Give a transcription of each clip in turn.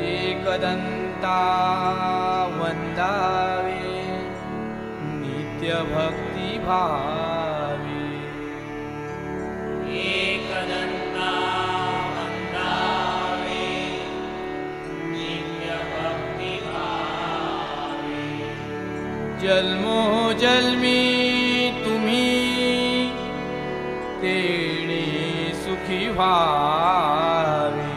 एकदंता वंदावे नित्य भक्ति भावे। एकदंता वंदावे नित्य भक्ति भावे। जन्मो जन्मी तुम्ही तेणे सुखी व्हावे।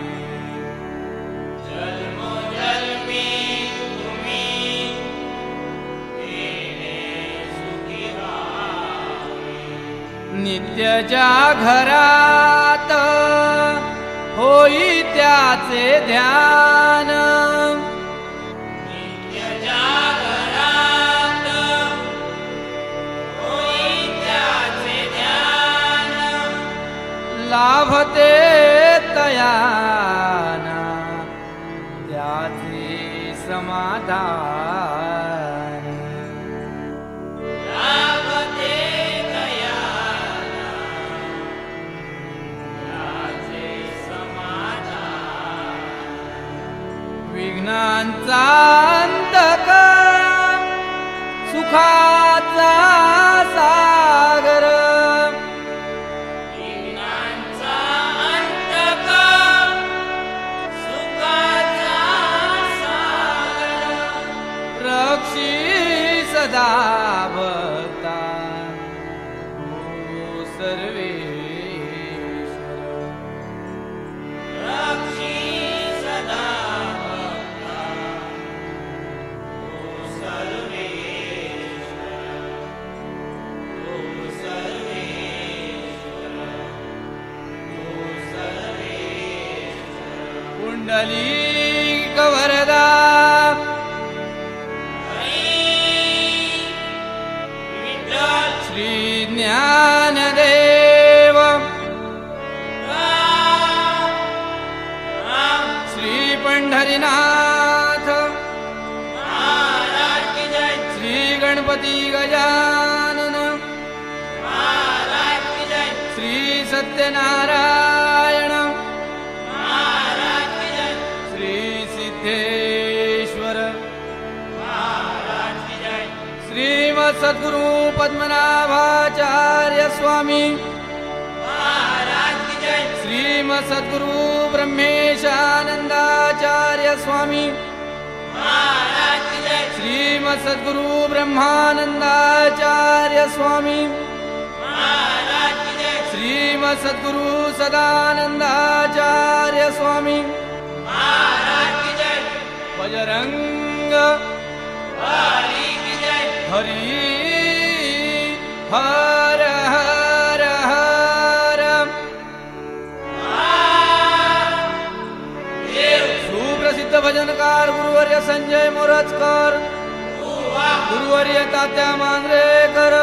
नित्यच्या घरात होई त्याचे ध्यान। नित्यच्या घरात होई त्याचे ध्यान। लाभते तयाना त्याचे समाधान। विघ्नांचा अंतक सुखाचा सागर। विघ्नांचा अंतक सुखाचा सागर। रक्षी सदा भक्ता हो सर्वेश्वर। रक्षी पुंडलीक वरदा श्री ज्ञानदेव श्री पंढरीनाथ श्री गणपती गजानन श्री सत्यनारायण सिद्धेश्वर श्रीमत् सद्गुरु पद्मनाभाचार्य स्वामी श्रीमत् सद्गुरु ब्रह्मेशानंदाचार्य स्वामी श्रीमत् सद्गुरु ब्रह्मानंदाचार्य स्वामी श्रीमत् सद्गुरु सदानंदाचार्य स्वामी बजरंग हरि हर हर हर। सुप्रसिद्ध भजनकार गुरुवर्य संजय मोरजकर, गुरुवर्य तात्या मांजरेकर,